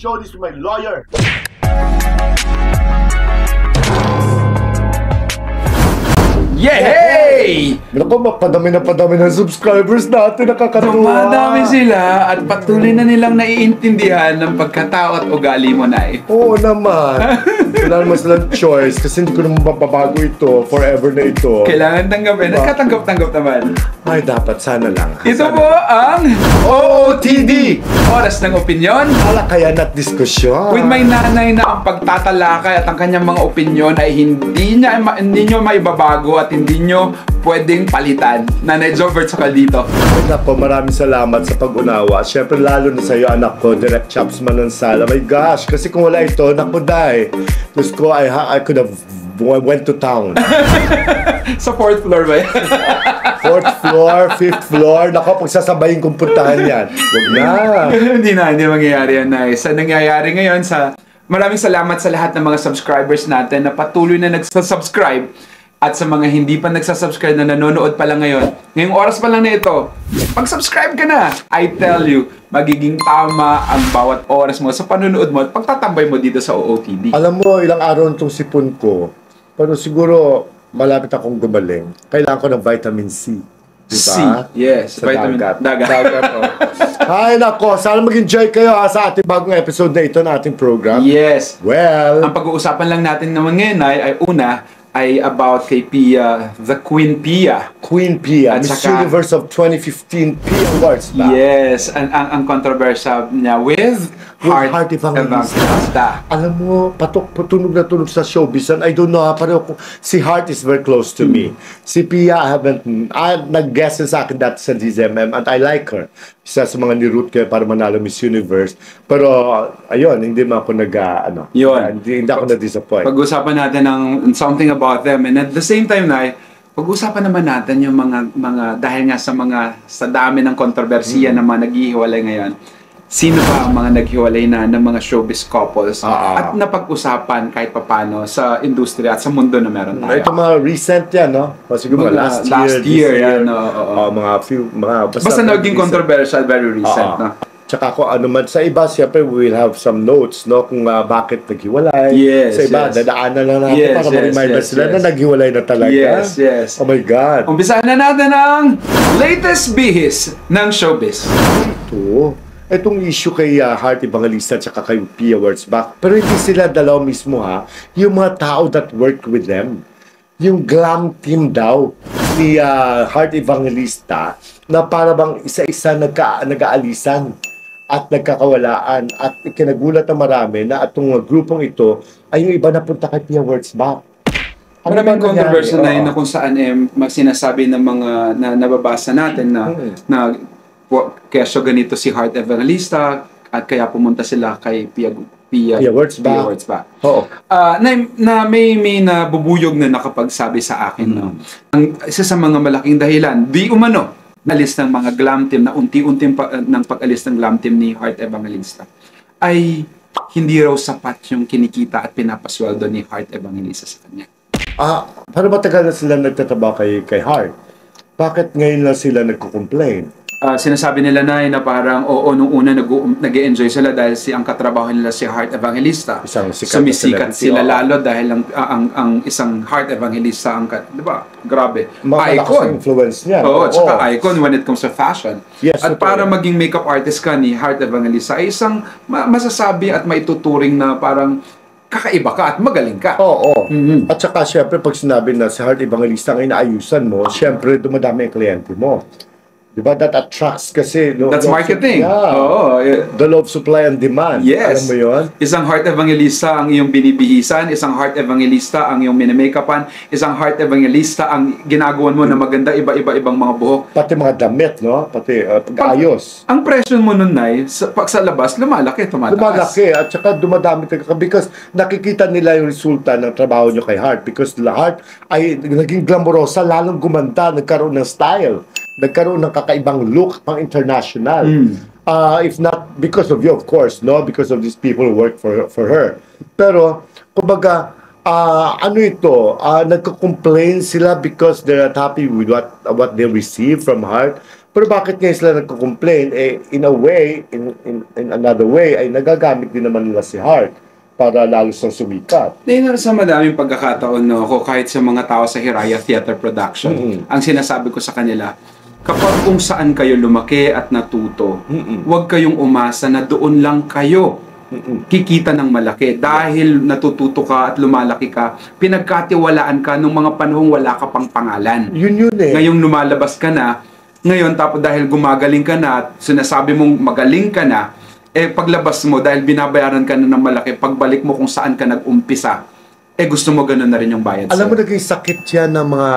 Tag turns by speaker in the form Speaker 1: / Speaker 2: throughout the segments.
Speaker 1: show this to my lawyer.
Speaker 2: Yay!
Speaker 1: Naku, mapadami na padami ng subscribers natin. Nakakatuwa.
Speaker 2: Dumadami sila at patuloy na nilang naiintindihan ng pagkatao at ugali mo, Nay.
Speaker 1: Oo naman. Wala naman silang choice kasi hindi ko naman mapabago ito. Forever na ito.
Speaker 2: Kailangan tanggapin. Nagkatanggap-tanggap naman.
Speaker 1: Ay, dapat. Sana lang.
Speaker 2: Ito po ang
Speaker 1: OOTD!
Speaker 2: Oras ng Opinyon.
Speaker 1: Alakayan at diskusyon.
Speaker 2: With my nanay na ang pagtatalakay at ang kanyang mga opinyon ay hindi nyo maibabago at hindi nyo pwedeng palitan. Nanay Jovert sa dito.
Speaker 1: Ay, nako, maraming salamat sa pag-unawa. Siyempre, lalo na sa iyo, anak ko, Direct Chops Manansala. My gosh, kasi kung wala ito, naku, dahil. Diyos ko, I could have went to town.
Speaker 2: Sa 4th floor ba yan?
Speaker 1: 4th floor, 5th floor. Nako, pagsasabayin kong puntahan yan. Huwag na.
Speaker 2: Hindi mangyayari yan, Nay. Sa nangyayari ngayon, maraming salamat sa lahat ng mga subscribers natin na patuloy na nagsasubscribe. At sa mga hindi pa nagsasubscribe na nanonood pa lang ngayon, ngayong oras pa lang na ito, pag-subscribe ka na. I tell you, magiging tama ang bawat oras mo sa panonood mo at pagtatambay mo dito sa OOTD.
Speaker 1: Alam mo, ilang araw itong sipon ko, pero siguro malapit akong gumaling. Kailangan ko ng vitamin C. Diba?
Speaker 2: C. Yes.
Speaker 1: Sa
Speaker 2: vitamin
Speaker 1: dagat. Ay, nako. Sana mag-enjoy kayo sa ating bagong episode na ito na ating program.
Speaker 2: Yes.
Speaker 1: Well,
Speaker 2: ang pag-uusapan lang natin naman ngayon ay about kay Pia, the Queen Pia.
Speaker 1: Queen Pia,
Speaker 2: At
Speaker 1: Miss
Speaker 2: saka,
Speaker 1: Universe of 2015 Pia Awards ba?
Speaker 2: Yes, ang controversial niya with Heart Evangelista.
Speaker 1: Alam mo, tunog na tunog sa showbiz. And I don't know, pareho si Heart is very close to me. Si Pia, nag-guest sa akin dati sa DZMM and I like her. Isa sa mga ni-root kayo para manalo Miss Universe. Pero, ayun, hindi man ako hindi ako na-disappoint.
Speaker 2: Pag-usapan natin ng something about them and at the same time, pag-usapan naman natin yung mga dahil nga sa dami ng kontrobersiya na mga naghihiwalay ngayon. Sino pa ang mga naghiwalay na ng mga showbiz couples at napag-usapan kahit papano sa industriya at sa mundo na meron tayo.
Speaker 1: Ito mga recent yan, no? Siguro last year yan.
Speaker 2: Basta naging controversial, very recent, no?
Speaker 1: Tsaka kung ano man, sa iba, siyempre, we will have some notes, no? Kung bakit naghiwalay.
Speaker 2: Yes,
Speaker 1: sa iba, dadaanan lang natin para ma-remind sila na naghiwalay na talaga.
Speaker 2: Yes, yes.
Speaker 1: Oh my God.
Speaker 2: Umpisahan na natin ang latest bihis ng showbiz.
Speaker 1: Itong issue kay Heart Evangelista at kay Pia Wurtzbach. Pero hindi sila dalaw mismo, ha? Yung mga tao that worked with them. Yung glam team daw ni Heart Evangelista na para bang isa-isa nag-aalisan at nagkakawalaan at kinagulat na marami na itong grupong ito ay yung iba napunta kay Pia Wurtzbach.
Speaker 2: Maraming controversial na yun na kung saan sinasabi ng mga na nababasa natin na kesyo ganito si Heart Evangelista at kaya pumunta sila kay Pia Wurtzbach.
Speaker 1: Oo.
Speaker 2: Na may nabubuyog na nakapagsabi sa akin ang isa sa mga malaking dahilan di umano alis ng mga glam team na unti-unting ng pag-alis ng glam team ni Heart Evangelista ay hindi raw sapat yung kinikita at pinapasweldo ni Heart Evangelista sa kanya.
Speaker 1: Para matagal na sila nagtatrabaho kay Heart, bakit ngayon lang sila nagko-complain?
Speaker 2: Sinasabi nila na parang nung una nag-e-enjoy sila dahil ang katrabaho nila si Heart Evangelista. Sumisikat sila lalo dahil ang isang Heart Evangelista di ba? Grabe. Icon.
Speaker 1: Influence niya.
Speaker 2: Tsaka icon when it comes to fashion.
Speaker 1: Yes,
Speaker 2: at para maging makeup artist ka ni Heart Evangelista ay isang masasabi at maituturing na parang kakaiba ka at magaling ka.
Speaker 1: At saka syempre pag sinabi na si Heart Evangelista ang inaayusan mo, syempre dumadami ang kliyente mo. Diba? That attracts kasi.
Speaker 2: That's marketing.
Speaker 1: The love, supply, and demand.
Speaker 2: Yes.
Speaker 1: Alam mo yun?
Speaker 2: Isang Heart Evangelista ang iyong binibihisan, isang Heart Evangelista ang iyong minimakeupan, isang Heart Evangelista ang ginagawan mo na maganda iba-ibang mga buhok.
Speaker 1: Pati mga damit, no? Pati pag-ayos.
Speaker 2: Ang presyo mo nun, Nay, pag sa labas, lumalaki, tumataas.
Speaker 1: Lumalaki at saka dumadami ka because nakikita nila yung resulta ng trabaho nyo kay Heart because Heart ay naging glamorosa, lalong gumanda, nagkaroon ng style. Nagkaroon ng kakaibang look pang international. If not because of you, of course, no? Because of these people who work for her. Pero, kumbaga, nagko-complain sila because they're not happy with what they receive from Heart. Pero bakit ngayon sila nagko-complain? In a way, in another way, ay nagagamit din naman nila si Hart para lalo siyang sumikat.
Speaker 2: Sa madaming pagkakataon, no, ako kahit sa mga tao sa Hiraya Theater Production, ang sinasabi ko sa kanila, kapag kung saan kayo lumaki at natuto, huwag kayong umasa na doon lang kayo kikita ng malaki. Dahil natututo ka at lumalaki ka, pinagkatiwalaan ka nung mga panahong wala ka pang pangalan.
Speaker 1: Yun eh.
Speaker 2: Ngayong lumalabas ka na, ngayon tapos dahil gumagaling ka na, sinasabi mong magaling ka na, paglabas mo, dahil binabayaran ka na ng malaki, pagbalik mo kung saan ka nag-umpisa, gusto mo ganun na rin yung bayad sa'yo.
Speaker 1: Alam mo, naging sakit yan ng mga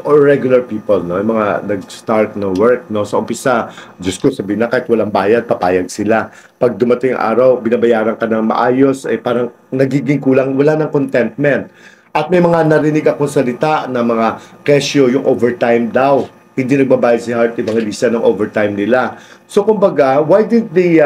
Speaker 1: or regular people, no? Yung mga nag-start na work, no? Sa umpisa, Diyos ko, sabihin na kahit walang bayad, papayag sila. Pag dumating ang araw, binabayaran ka ng maayos, parang nagiging kulang, wala ng contentment. At may mga narinig akong salita na mga kesyo, yung overtime daw. Hindi nagbabayad si Hart Evangelista ng overtime nila. So, kumbaga, why didn't they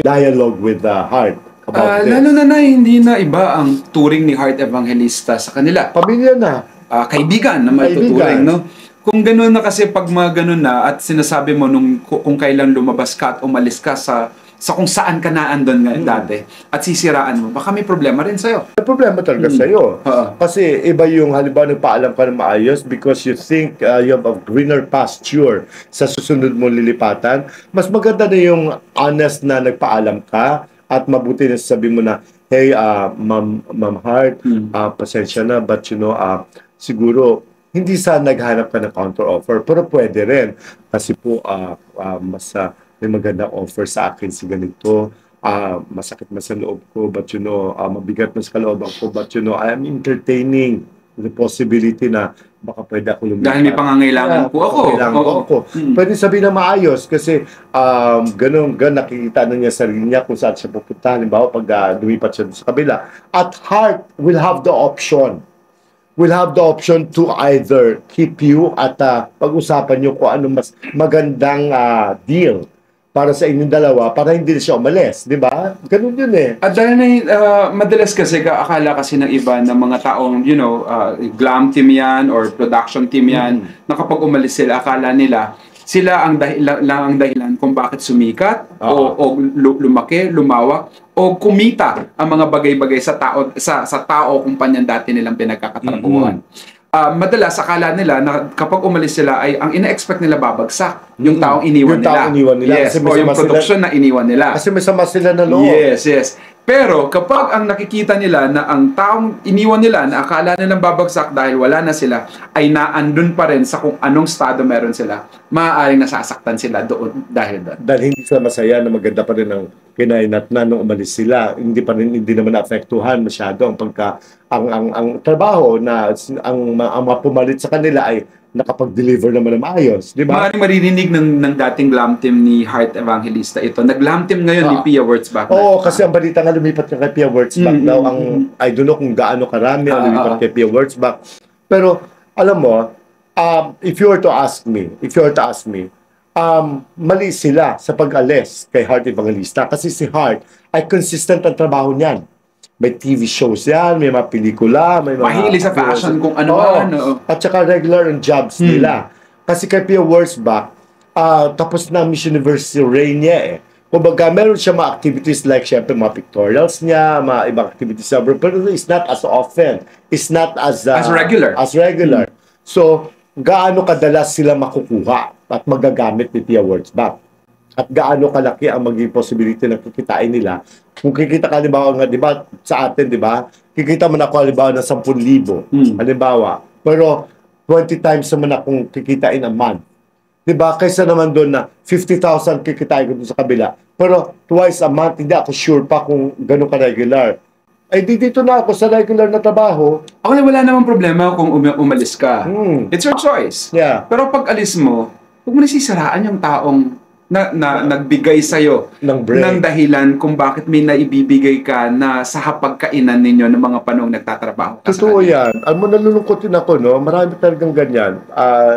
Speaker 1: dialogue with Hart about this?
Speaker 2: Lalo na hindi na iba ang turing ni Hart Evangelista sa kanila.
Speaker 1: Pamilya na.
Speaker 2: Kaibigan na matuturing, no? Kung gano'n na kasi pag mga gano'n na at sinasabi mo kung kailan lumabas ka at umalis ka sa kung saan ka naandun dati at sisiraan mo, baka may problema rin sa'yo.
Speaker 1: May problema talaga sa'yo. Kasi iba yung halimbawa nagpaalam ka ng maayos because you think you have a greener pasture sa susunod mong lilipatan. Mas maganda na yung honest na nagpaalam ka at mabuti na sabi mo na, hey, Ma'am Hart, pasensya na, but siguro, hindi sa naghanap ka ng counter offer, pero pwede rin. Kasi po, mas may magandang offer sa akin si ganito, masakit man sa loob ko, but mabigat man sa kalooban ko, but I am entertaining the possibility na baka pwede ako lumipat.
Speaker 2: Dahil may pangangailangan po ako.
Speaker 1: Pwede sabihin na maayos kasi ganun nakikita na niya sarili niya kung saan siya pupunta. Halimbawa, pag lumipat siya sa kabila. At Hart will have the option. To either keep you at pag-usapan nyo kung ano mas magandang deal para sa inyong dalawa, para hindi na siya umalis, di ba? Ganun yun eh.
Speaker 2: At dahil madalas kasi akala kasi ng iba ng mga taong, glam team yan or production team yan, na kapag umalis sila, akala nila, sila ang dahilan kung bakit sumikat o lumaki, lumawak o kumita ang mga bagay-bagay sa tao kumpanyang dati nilang pinagkakatrabahuan. Madalas akala nila na kapag umalis sila ay ang ina-expect nila babagsak yung taong iniwan nila. Yes, o yung production na iniwan nila.
Speaker 1: Kasi may sama sila na loob.
Speaker 2: Yes. Pero kapag ang nakikita nila na ang taong iniwan nila na akala nilang babagsak dahil wala na sila ay naandun pa rin sa kung anong estado meron sila, maaaring nasasaktan sila doon dahil doon.
Speaker 1: Dahil hindi sila masaya na maganda pa rin ang kinainatnan nung umalis sila. Hindi naman naapektuhan masyado ang trabaho na ang mga pumalit sa kanila ay nakapag-deliver naman ng maayos, di ba?
Speaker 2: Maaaring maririnig ng dating glam team ni Hart Evangelista ito. Nag-glam team ngayon ni Pia Wurtzbach.
Speaker 1: Oo, kasi ang balita nga lumipat ka kay Pia Wurtzbach daw. I don't know kung gaano karami ang lumipat kay Pia Wurtzbach. Pero, alam mo, if you were to ask me, mali sila sa pag-alis kay Hart Evangelista kasi si Hart ay consistent ang trabaho niyan. May TV shows yan, may mga pelikula, may mga...
Speaker 2: Mahilig sa fashion kung ano-ano.
Speaker 1: At saka regular ang jobs nila. Kasi kay Pia Wurtzbach, tapos na Miss Universe reign niya eh. Kumbaga, meron siya mga activities like, syempre, mga pictorials niya, mga ibang activities sa pero it's not as often. It's not as regular. So, gaano kadalas sila makukuha at magagamit ni Pia Wurtzbach? At gaano kalaki ang maging possibility na kikitain nila. Kung kikita ka, halimbawa nga, di ba, sa atin, di ba, kikita mo na ako, halimbawa, ng 10,000. Halimbawa. Pero, 20 times naman akong kikitain a month. Di ba? Kaysa naman doon na 50,000 kikitain ko doon sa kabila. Pero, twice a month, hindi ako sure pa kung gano'n ka-regular. Ay, dito na ako sa regular na trabaho.
Speaker 2: Okay, wala namang problema kung umalis ka. It's your choice.
Speaker 1: Yeah.
Speaker 2: Pero pag alis mo, huwag mo nasisiraan yung taong na nagbigay sa'yo ng dahilan kung bakit may naibibigay ka na sa hapagkainan ninyo ng mga panong nagtatrabaho.
Speaker 1: Totoo yan. Alam mo, nalulungkot din ako, no? Marami talagang ganyan.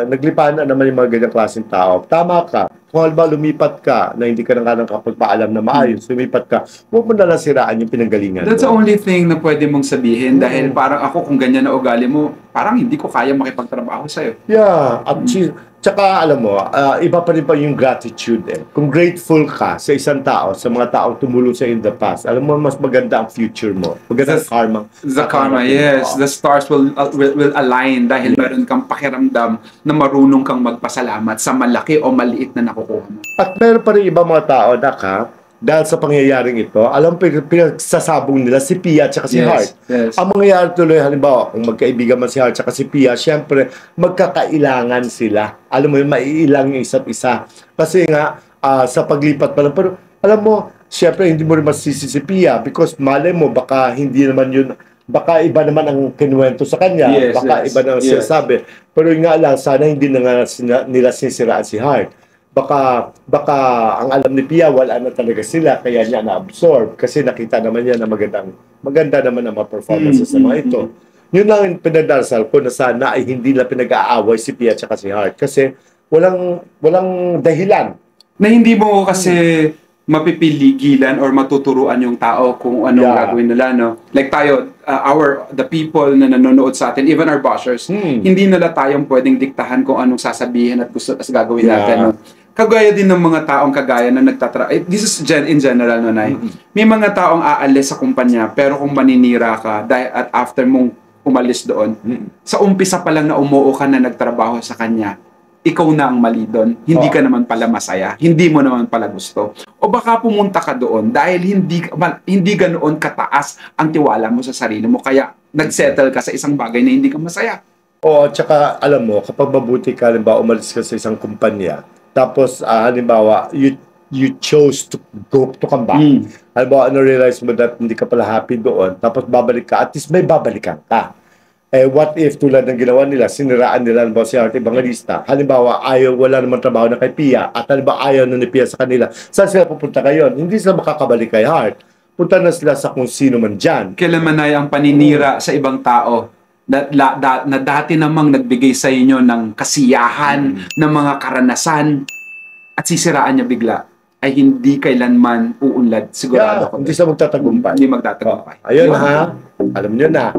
Speaker 1: Naglipana naman yung mga ganyang klaseng tao. Tama ka. kung halimbawa lumipat ka na hindi ka na nga nakapagpaalam na maayos, lumipat ka, huwag mo nalang siraan yung pinanggalingan
Speaker 2: That's the
Speaker 1: mo.
Speaker 2: only thing na pwede mong sabihin dahil parang ako kung ganyan na ugali mo, parang hindi ko kaya makipagtrabaho sa'yo.
Speaker 1: Yeah, at tsaka alam mo, iba pa rin pa yung gratitude eh. Kung grateful ka sa isang tao, sa mga taong tumulong sa in the past, alam mo, mas maganda ang future mo. Maganda ang karma.
Speaker 2: The karma, yes. The stars will align dahil meron kang pakiramdam na marunong kang magpasalamat sa malaki o maliit na nakukuha mo.
Speaker 1: At meron pa rin ibang mga tao na dahil sa pangyayaring ito, alam pinagsasabong nila si Pia at si Heart.
Speaker 2: Yes.
Speaker 1: Ang mangyayari tuloy, halimbawa, kung magkaibigan man si Heart at si Pia, syempre, magkakailangan sila. Alam mo yun, maiilang yung isa't isa. Kasi nga, sa paglipat pa lang, pero alam mo, syempre, hindi mo rin masisi si Pia because malay mo, baka hindi naman yun, baka iba naman ang kinuwento sa kanya,
Speaker 2: Yes,
Speaker 1: baka
Speaker 2: yes,
Speaker 1: iba naman
Speaker 2: yes.
Speaker 1: sinasabi. Pero yun nga lang, sana hindi na nga nila sinisiraan si Heart. Baka ang alam ni Pia, wala na talaga sila, kaya niya na-absorb. Kasi nakita naman niya na maganda naman ang mga performances sa mga ito. Yun lang yung pinagdarasal ko na sana ay hindi na pinag-aaway si Pia at si Heart. Kasi walang dahilan.
Speaker 2: Na hindi mo kasi mapipiligilan or matuturuan yung tao kung anong gagawin nila, no? Like tayo, the people na nanonood sa atin, even our bashers, hindi nila tayong pwedeng diktahan kung anong sasabihin at gusto as gagawin natin, no? Kagaya din ng mga taong kagaya na this is in general, no, Nay? May mga taong aalis sa kumpanya, pero kung maninira ka, at after mong umalis doon, sa umpisa pa lang na umuo ka na nagtrabaho sa kanya, ikaw na ang mali doon. Hindi ka naman pala masaya. Hindi mo naman pala gusto. O baka pumunta ka doon dahil hindi ganoon kataas ang tiwala mo sa sarili mo. Kaya nagsettle ka sa isang bagay na hindi ka masaya.
Speaker 1: O, tsaka alam mo, kapag mabuti ka, halimbawa, umalis ka sa isang kumpanya, tapos, halimbawa, you chose to come back. Halimbawa, realize mo that hindi ka pala happy doon, tapos babalik ka, at least may babalikan ka. Eh, what if, tulad ng ginawa nila, siniraan nila ng si Heart Evangelista, halimbawa, wala naman trabaho na kay Pia, at halimbawa, ayaw na ni Pia sa kanila, saan sila pupunta ngayon? Hindi sila makakabalik kay Heart. Punta na sila sa kung sino man dyan.
Speaker 2: Kailan man ay ang paninira sa ibang tao na dati namang nagbigay sa inyo ng kasiyahan, ng mga karanasan, at sisiraan niya bigla, ay hindi kailanman uunlad. Sigurado ko.
Speaker 1: Hindi siya magtatagumpay.
Speaker 2: Hindi magtatagumpay.
Speaker 1: Ayun ha, alam niyo na.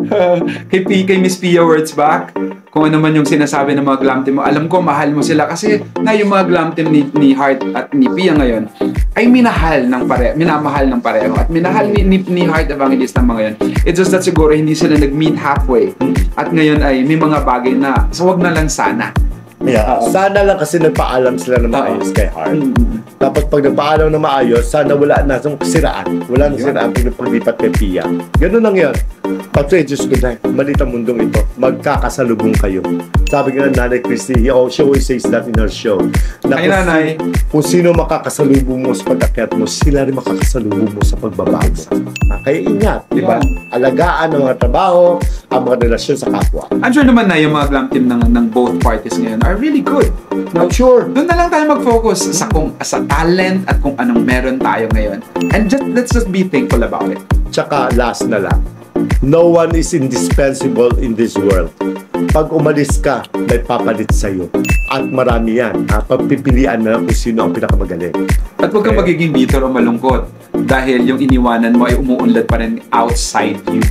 Speaker 2: kay Miss Pia Words Back, kung ano man yung sinasabi ng mga glam team mo, alam ko mahal mo sila kasi na yung mga glam team ni Heart at ni Pia ngayon ay minamahal ng pareho at minahal ni Heart Evangelista mga ngayon. It's just that siguro hindi sila nag-meet halfway at ngayon ay may mga bagay na so wag na lang sana.
Speaker 1: Yeah. Sana lang kasi nagpaalam sila na maayos kay Heart. Tapos pag nagpaalam na maayos, sana wala na sa siraan. Wala na siraan pag naglipat kay Pia. Ganun lang yan. Pag-say, Diyos ko na, malit ang mundong ito. Magkakasalubong kayo. Sabi nga Nanay Christy, she always says that in her show.
Speaker 2: Ay, Nanay.
Speaker 1: Kung sino makakasalubong mo sa pag-akyat mo, sila rin makakasalubong mo sa pagbaba mo. Kaya ingat, di ba? Alagaan ang mga trabaho, ang mga relasyon sa kapwa.
Speaker 2: I'm sure naman na yung mga glam team ng both parties ngayon are really good.
Speaker 1: I'm sure.
Speaker 2: Doon na lang tayo mag-focus sa talent at kung anong meron tayo ngayon. And let's just be thankful about it.
Speaker 1: Tsaka last na lang, no one is indispensable in this world. Pag umalis ka, may papalit sa'yo. At marami yan. Pagpipilian na lang kung sino ang pinakamagaling.
Speaker 2: At huwag kang magiging bitter o malungkot dahil yung iniwanan mo ay umuunlad pa rin outside you.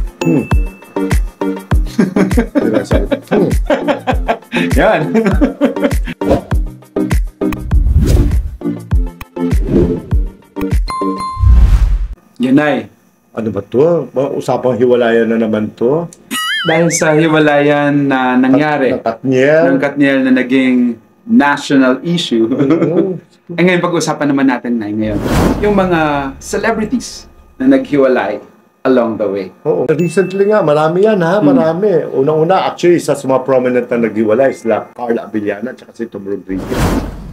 Speaker 2: Yan. Yan ay.
Speaker 1: Ano ba to? Usapang hiwalayan na naman to.
Speaker 2: Dahil sa hiwalayan na nangyari ng Katniel na naging national issue. Eh ngayon pag-usapan naman natin na ngayon yung mga celebrities na naghiwalay along the way.
Speaker 1: Oo. Recently nga, marami yan ha, marami. Unang-una, actually, isa sa mga prominent na naghiwalay sila Carla Abellana at si Tom Rodriguez.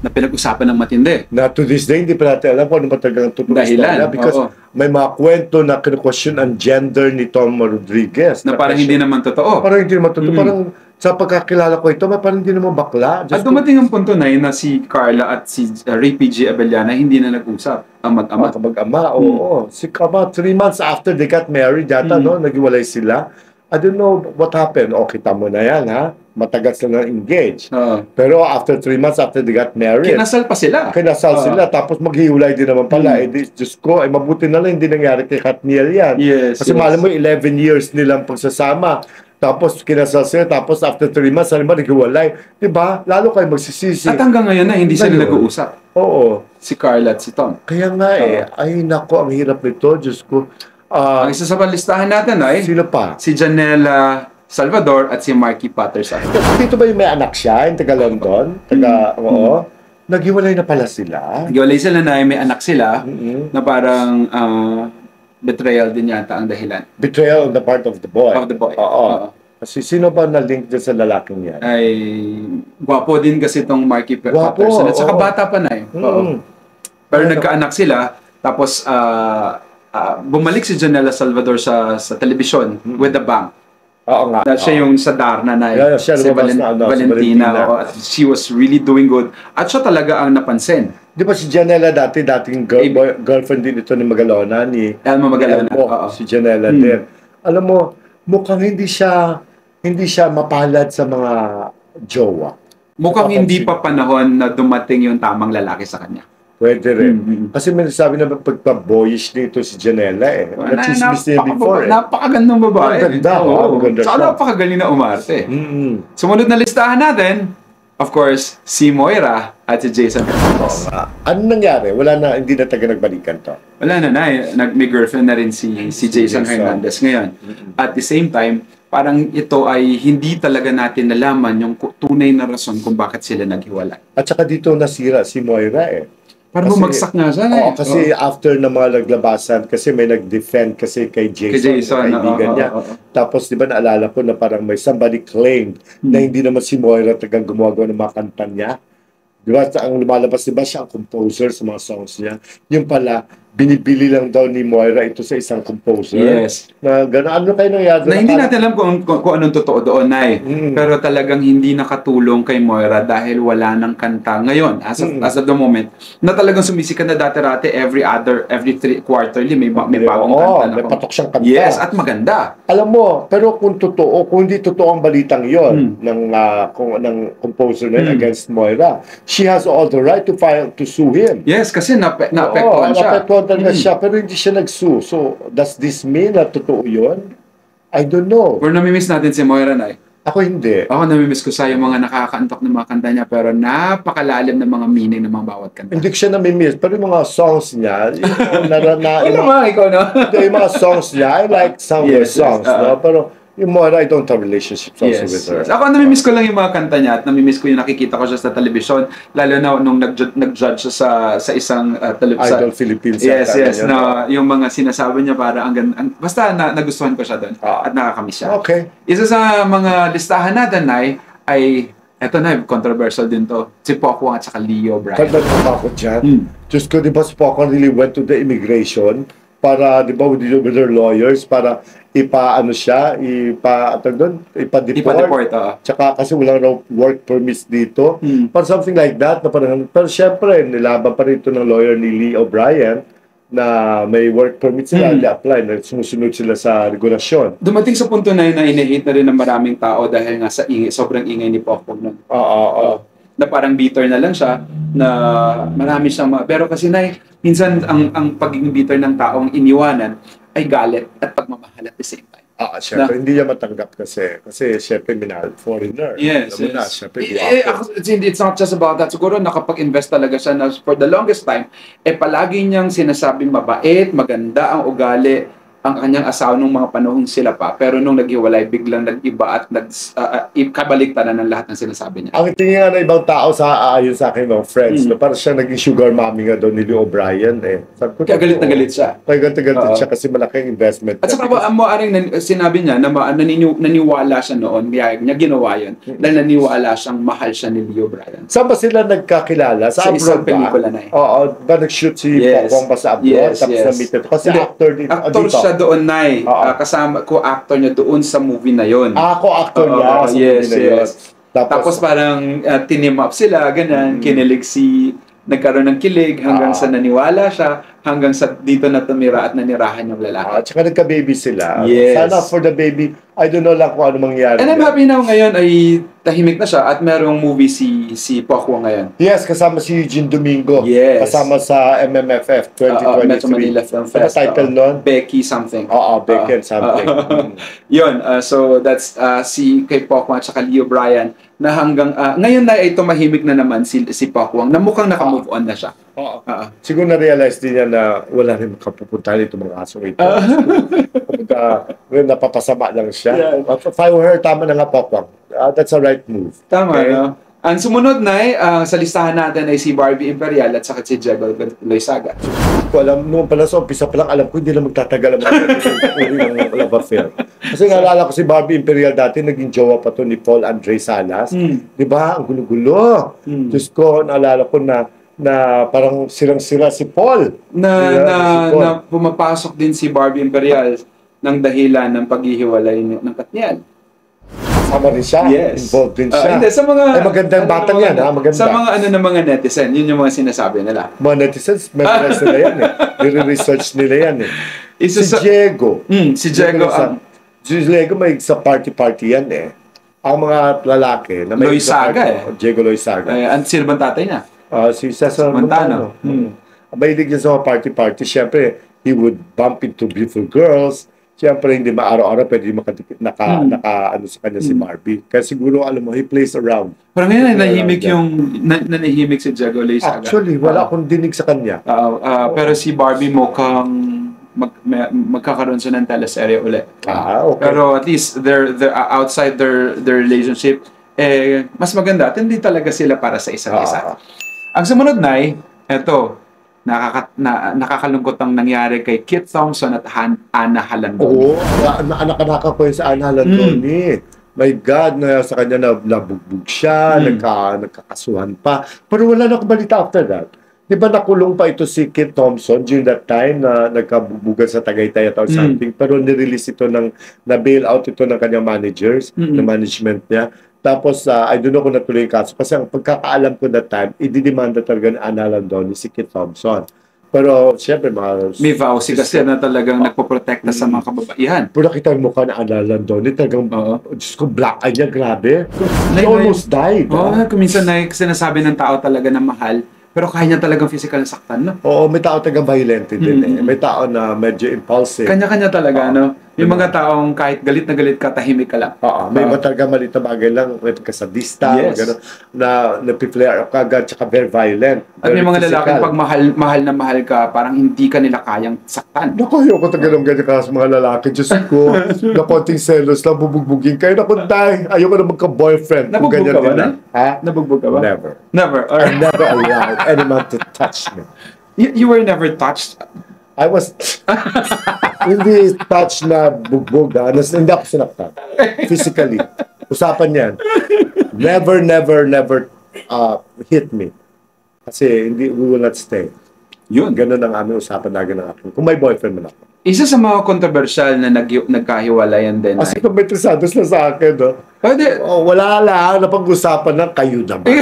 Speaker 2: Na pinag-usapan ng matindi.
Speaker 1: Na to this day, hindi pa natin alam kung ano ba talagang totoo
Speaker 2: Dahilan,
Speaker 1: because may mga kwento na kinu-question ang gender ni Tom Rodriguez.
Speaker 2: Na parang hindi naman totoo.
Speaker 1: Parang hindi naman totoo. Parang sa pagkakilala ko ito, parang hindi naman bakla.
Speaker 2: At dumating ang punto na yun na si Carla at si Ray P.G. Abellana hindi na nag-usap ang mag-ama.
Speaker 1: Oo. About 3 months after they got married, yata, no? Naghiwalay sila. I don't know what happened. O, kita mo na yan, ha? Matagal sila engaged. Pero after 3 months after they got married,
Speaker 2: Kinasal pa sila.
Speaker 1: sila. Tapos maghiwalay din naman pala. Diyos ko, mabuti na lang hindi nangyari kay Katniel yan.
Speaker 2: Yes,
Speaker 1: Kasi malam mo, 11 years nilang pagsasama. Tapos kinasal sila. Tapos after 3 months, alam mo, naghiwalay. Diba? Lalo kayo magsisisi.
Speaker 2: At hanggang ngayon na, hindi sila nag-uusap.
Speaker 1: Oo.
Speaker 2: Si Carla at si Tom.
Speaker 1: Kaya nga ay nako, ang hirap nito. Diyos ko.
Speaker 2: Ang isa sa listahan natin ay
Speaker 1: Sino pa?
Speaker 2: si Janela Salvador at si Marky Patterson.
Speaker 1: Dito ba yung may anak siya? Yung taga London? Oo. Naghiwalay na pala sila.
Speaker 2: Naghiwalay sila na may anak sila na parang betrayal din yata ang dahilan.
Speaker 1: Betrayal on the part of the boy.
Speaker 2: Of the boy.
Speaker 1: Oo. Kasi sino ba na-link din sa lalaking yan?
Speaker 2: Ay, gwapo din kasi itong Marky
Speaker 1: Gwapo,
Speaker 2: Patterson. At saka
Speaker 1: oo.
Speaker 2: bata pa na eh. Oo. Pero nagkaanak sila, tapos bumalik si Janela Salvador sa telebisyon with the bang.
Speaker 1: Oo nga.
Speaker 2: Siya yung sa Darna na
Speaker 1: siya
Speaker 2: si
Speaker 1: lumabas na, si
Speaker 2: Valentina.
Speaker 1: Valentina.
Speaker 2: At she was really doing good. At siya talaga ang napansin.
Speaker 1: Di ba si Janela dating girlfriend din ito ni Magalona, ni
Speaker 2: Elmo Magalona.
Speaker 1: Elmo,
Speaker 2: Oo.
Speaker 1: si Janela din. Alam mo, mukhang hindi siya mapalad sa mga jowa.
Speaker 2: Mukhang hindi pa panahon na dumating yung tamang lalaki sa kanya.
Speaker 1: Pwede rin. Kasi may nasabi na pagpa-boyish nito si Janela eh. Nachismis niya before eh.
Speaker 2: Napakagandang babae.
Speaker 1: Maganda, maganda
Speaker 2: Saka
Speaker 1: siya.
Speaker 2: napakagaling na umarte. Sumunod na listahan natin, of course, si Moira at si Jason Hernandez.
Speaker 1: Ano nangyari? Wala na, hindi na taga nagbalikan to.
Speaker 2: Wala na may girlfriend na rin si Jason Hernandez ngayon. At the same time, parang ito ay hindi talaga natin nalaman yung tunay na rason kung bakit sila naghiwalay.
Speaker 1: At saka dito nasira si Moira eh.
Speaker 2: Parang bumagsak nga siya.
Speaker 1: Oo, kasi after na mga naglabasan, kasi may nag-defend kasi kay Jason kaibigan niya. Tapos di ba naalala ko na parang may somebody claimed na hindi naman si Moira tagang gumagawa ng mga kanta niya. Di ba? Ang lumalabas, di ba siya ang composer sa mga songs niya. Yung pala, binibili lang daw ni Moira ito sa isang composer.
Speaker 2: Yes.
Speaker 1: Na gano'n. Ano kayo nangyari?
Speaker 2: Na hindi natin alam kung anong totoo doon, Nay. Pero talagang hindi nakatulong kay Moira dahil wala ng kanta ngayon. As of the moment, na talagang sumisikat na dati-rati every 3 quarterly may bagong kanta na.
Speaker 1: May patok siyang kanta.
Speaker 2: Yes, at maganda.
Speaker 1: Alam mo, pero kung hindi totoo ang balitang yon ng composer na yun against Moira, she has all the right to sue him.
Speaker 2: Yes, kasi naapektuhan siya.
Speaker 1: Naapektuhan talaga siya, pero hindi siya nag-sue. So, does this mean na totoo yun? I don't know.
Speaker 2: Or namimiss natin si Moira, Nay.
Speaker 1: Ako hindi.
Speaker 2: Ako namimiss ko sa yung mga nakakaantok ng mga kanta niya, pero napakalalim ng mga meaning ng mga bawat kanta.
Speaker 1: Hindi ko siya namimiss, pero yung mga songs niya,
Speaker 2: ikaw, no?
Speaker 1: yung mga songs niya, I like some of her songs, no? Pero yung Moira, I don't have relationships also with her.
Speaker 2: Ako namimiss ko lang yung mga kanta niya at namimiss ko yung nakikita ko siya sa telebisyon, lalo na nung nag-judge siya sa isang
Speaker 1: Idol Philippines.
Speaker 2: Yes, na yung mga sinasabi niya para basta nagustuhan ko siya doon at nakakamiss siya.
Speaker 1: Okay.
Speaker 2: Isa sa mga listahan natin, Nay, ay eto na, controversial din to. Si Pokwang at saka Leo Bryan.
Speaker 1: Kanda pa ako dyan. Diyos ko, di ba si Pokwang really went to the immigration para, di ba, with their lawyers, para ipa-deport. Tsaka kasi walang raw work permits dito. Para something like that. Pero syempre, nilaban pa rin ito ng lawyer ni Lee O'Brien na may work permit sila, apply, na sumusunod sila sa regulasyon.
Speaker 2: Dumating sa punto na yun na inihate na rin ng maraming tao dahil nga sa sobrang ingay ni Pokwang nun. Na parang bitter na lang siya, na marami siyang pero kasi minsan ang pagiging bitter ng taong iniwanan ay galit at pagmamahal at the same time.
Speaker 1: Siyempre, hindi niya matanggap kasi siyempre minahal foreigner.
Speaker 2: Yes,
Speaker 1: Alam mo na, siyempre,
Speaker 2: it's not just about that. Siguro nakapag-invest talaga siya na for the longest time, palagi niyang sinasabing mabait, maganda ang ugali ang kanyang asawa nung mga panahon sila pa. Pero nung naghiwalay, biglang nag-iba at kabaligtaran ng lahat ng sinasabi niya.
Speaker 1: Ang tingin nga ng ibang tao ayon sa akin mga friends, na parang siya naging sugar mommy nga daw ni Leo O'Brien eh.
Speaker 2: Kaya galit na galit siya.
Speaker 1: Kaya galit siya kasi malaking investment.
Speaker 2: At saka sinabi niya na naniniwala siya noon, kaya niya ginawa yun, dahil naniniwala siyang mahal siya ni Leo O'Brien.
Speaker 1: Saan ba sila nagkakilala? Sa abroad
Speaker 2: isang pelikula na eh.
Speaker 1: Oo, ba nag-shoot si Pokwang ba sa abroad? Tapos na-meet ito. Kasi actor dito.
Speaker 2: Actor siya doon, Nay. Kasama co-actor niya doon sa movie na yon.
Speaker 1: Co-actor niya sa movie na yun.
Speaker 2: Tapos parang team up sila, ganyan, kinilig nagkaroon ng kilig hanggang sa naniwala siya, hanggang sa dito na tumira at nanirahan yung lalaki.
Speaker 1: At saka nagka-baby sila.
Speaker 2: Yes.
Speaker 1: Sana for the baby, I don't know lang kung ano mangyari.
Speaker 2: And I'm happy now ngayon ay tahimik na siya at merong movie si Pokwa ngayon.
Speaker 1: Yes, kasama si Eugene Domingo.
Speaker 2: Yes.
Speaker 1: Kasama sa MMFF 2023.
Speaker 2: Metro Manila Film Fest.
Speaker 1: Ano title nun?
Speaker 2: Becky something.
Speaker 1: Oo, Becky and something.
Speaker 2: Yun, so that's si kay Pokwa at saka Leo Bryan na hanggang ngayon na ay tumahimik na naman si Pokwang na mukhang naka-move on na siya.
Speaker 1: Oo. Siguro na-realize din niya na wala rin makapupunta nito mga asong ito. Napapasama lang siya.
Speaker 2: Yeah.
Speaker 1: For her, tama na nga Pokwang. That's a right move.
Speaker 2: Tama,
Speaker 1: Okay?
Speaker 2: no? Ang sumunod na sa listahan natin ay si Barbie Imperial at saka si Diego Loizaga.
Speaker 1: Ko alam, noong pala sa umpisa pa lang, alam ko hindi lang magtatagal ang mga uri ng love affair. Kasi naalala ko si Barbie Imperial dati, naging jowa pa to ni Paul Andre Salas. Di ba? Ang gulo-gulo. Diyos ko, naalala ko na parang sirang-sira si Paul.
Speaker 2: Na pumapasok din si Barbie Imperial ng dahilan ng paghihiwalay ng Katniel.
Speaker 1: Kasama rin siya.
Speaker 2: Yes.
Speaker 1: Involved din siya.
Speaker 2: Hindi, sa mga...
Speaker 1: magandang batang yan, ha? Maganda.
Speaker 2: Sa mga ng mga netizen, yun yung mga sinasabi nila.
Speaker 1: Mga netizens, memorize nila yan eh. Nire-research nila yan eh.
Speaker 2: Isa
Speaker 1: Si Diego.
Speaker 2: si Diego,
Speaker 1: Si Diego may sa party-party yan eh. Ang mga lalaki na may
Speaker 2: Loizaga eh.
Speaker 1: Diego Loizaga.
Speaker 2: Sino bang tatay niya?
Speaker 1: Si Cesar
Speaker 2: Montano.
Speaker 1: Mahilig niya sa mga party-party. Siyempre, he would bump into beautiful girls. Siyempre, hindi maaraw-araw pwede makadikit, ano sa kanya si Barbie. Kaya siguro, alam mo, he plays around.
Speaker 2: Parang ngayon, nanahimik si Diego Loizaga.
Speaker 1: Actually, wala akong dinig sa kanya.
Speaker 2: Pero si Barbie mukhang magkakaroon siya ng teleserye ulit.
Speaker 1: Okay.
Speaker 2: Pero at least they're outside their relationship, mas maganda at hindi talaga sila para sa isa't isa. Ang sumunod na eto, nakakalungkot ang nangyari kay Kit Thompson at Anna Halandoni.
Speaker 1: Oo, anak-anak ko yun sa Anna Halandoni. My God, sa kanya nabugbog siya, nagkakasuhan pa. Pero wala na akong balita after that. Di ba nakulong pa ito si Kit Thompson during that time na nagkabubugan sa Tagaytay or something. Pero nirelease ito na-bail out ito ng kanyang managers, ng management niya. Tapos, I don't know kung natuloy yung kaso. Kasi ang pagkakaalam ko that time, ididemanda talaga ni Anna Halandoni si Kit Thompson. Pero, siyempre,
Speaker 2: may vowsy kasi na talagang nagpoprotekta sa mga kababaihan.
Speaker 1: Pero nakita yung mukha ni Anna Halandoni, talagang, Diyos ko, black eye niya, grabe. She almost died.
Speaker 2: Kuminsan na sinasabi ng tao talaga na mahal, pero kaya niya talagang physical na saktan, no?
Speaker 1: Oo, may tao talagang violent din eh. May tao na medyo impulsive.
Speaker 2: Kanya-kanya talaga, no? Yung mga taong kahit galit na galit ka, tahimik ka lang.
Speaker 1: May iba talaga maliit na bagay lang, may kasadista, gano'n, na napiflare ka agad, tsaka very violent.
Speaker 2: At may mga lalaki, pag mahal na mahal ka, parang hindi ka nila kayang saktan.
Speaker 1: Naku, ayoko tagalong ganyan ka sa mga lalaki. Diyos ko, na konting selos lang, bubugbugin kayo. Naku, dahil ayoko na magka-boyfriend.
Speaker 2: Nabugbog ka ba na?
Speaker 1: Ha?
Speaker 2: Nabugbog ka ba?
Speaker 1: Never.
Speaker 2: Never.
Speaker 1: I never allowed anyone to touch me.
Speaker 2: You were never touched?
Speaker 1: I was hindi touch na bugbog. Hindi ako sinaktan. Physically. Usapan yan. Never hit me. Kasi we will not stay.
Speaker 2: Yun.
Speaker 1: Ganun ang aming usapan lagi ng akin. Kung may boyfriend man ako.
Speaker 2: Isa sa mga kontrobersyal na nagkahiwalayan din.
Speaker 1: Kasi kung may trisados na sa akin, no?
Speaker 2: Pwede.
Speaker 1: Wala lang. Napag-usapan na kayo naman.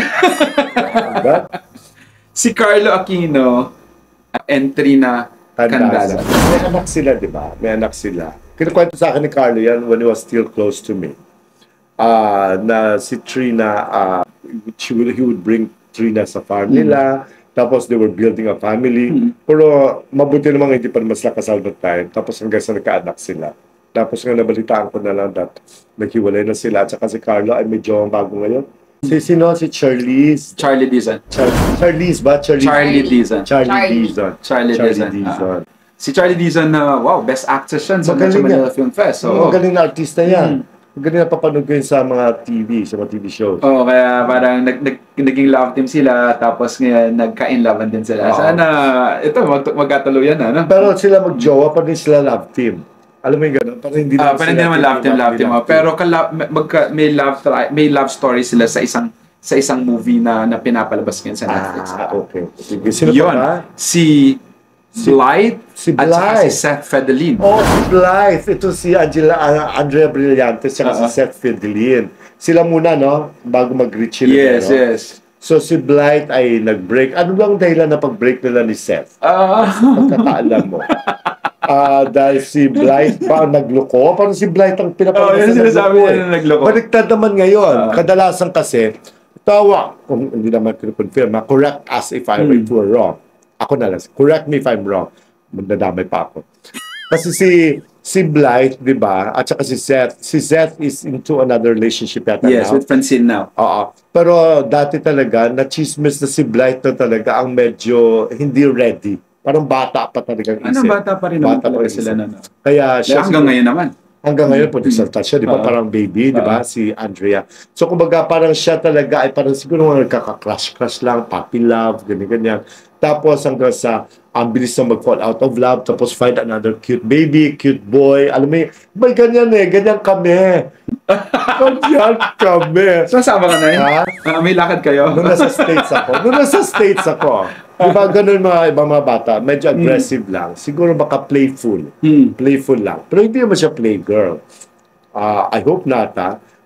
Speaker 2: Si Carlo Aquino and Trina Candasa.
Speaker 1: May anak sila, di ba? May anak sila. Kinukwento sa akin ni Carlo yan when he was still close to me. Na si Trina, he would bring Trina sa farm nila. Tapos they were building a family. Pero mabuti namang hindi pa naman sila kasal that time. Tapos hanggang sa nagkaanak sila. Tapos nga nabalitaan ko na lang that naghiwalay na sila. At saka si Carlo ay medyo bago ngayon. Si Charlize.
Speaker 2: Charlie Dizon.
Speaker 1: Charlize ba?
Speaker 2: Charlie Dizon.
Speaker 1: Charlie Dizon.
Speaker 2: Si Charlie Dizon na, best actress yan sa Metro Manila Film Fest.
Speaker 1: Magaling na artista yan. Magaling na papanood ko yun sa mga TV shows.
Speaker 2: Kaya parang naging love team sila, tapos ngayon nagka-inlovean din sila. Sana, ito, magkatuluyan na. No?
Speaker 1: Pero sila magjowa pa rin sila love team. Alam mo yung gano'n? Parang hindi
Speaker 2: naman love team. Pero may love story sila sa isang movie na pinapalabas ngayon sa Netflix.
Speaker 1: Okay. Sino
Speaker 2: yun,
Speaker 1: pa ba?
Speaker 2: Si Blythe at saka si Seth Fedelin.
Speaker 1: Si Blythe. Ito si Andrea Brillantes at si Seth Fedelin. Sila muna, no? Bago mag-reach sila.
Speaker 2: Yes.
Speaker 1: So si Blight ay nag-break. Ano lang dahilan na pag-break nila ni Seth? Pagkakaalam mo. Dahil si Blight ba ang nagloko? Parang si Blight ang pinapalabas
Speaker 2: yan
Speaker 1: na
Speaker 2: sinasabi
Speaker 1: nagloko.
Speaker 2: niya na nagloko.
Speaker 1: Baliktad naman ngayon. Kadalasan kasi, tawa, kung hindi naman confirm, correct us if if we're wrong. Ako na lang. Correct me if I'm wrong. Nadamay pa ako. Kasi si Blight, di ba? At saka si Seth is into another relationship yata
Speaker 2: Yes,
Speaker 1: now.
Speaker 2: with Francine now.
Speaker 1: Oo. Pero dati talaga, na-chismis na si Blight na talaga ang medyo hindi ready. Parang bata pa talaga ang isip.
Speaker 2: Bata pa rin naman
Speaker 1: Bata
Speaker 2: talaga
Speaker 1: pa
Speaker 2: sila
Speaker 1: isip.
Speaker 2: na.
Speaker 1: Kaya siya
Speaker 2: Hanggang ngayon naman.
Speaker 1: hanggang ngayon po nagsalta siya, di ba? Parang baby, di ba? Si Andrea. So, kumbaga, parang siya talaga ay parang siguro nagkaka-crush lang, puppy love, ganyan-ganyan. Tapos hanggang sa ang bilis na mag-fall out of love, tapos find another cute baby, cute boy. Alam mo, may ganyan ganyan kami. Ganyan kami.
Speaker 2: So, sama ka na yun? May lakad kayo?
Speaker 1: Nung nasa States ako. Di ba ganun mga ibang mga bata, medyo aggressive lang. Siguro baka playful. Playful lang. Pero hindi naman siya playgirl. I hope not,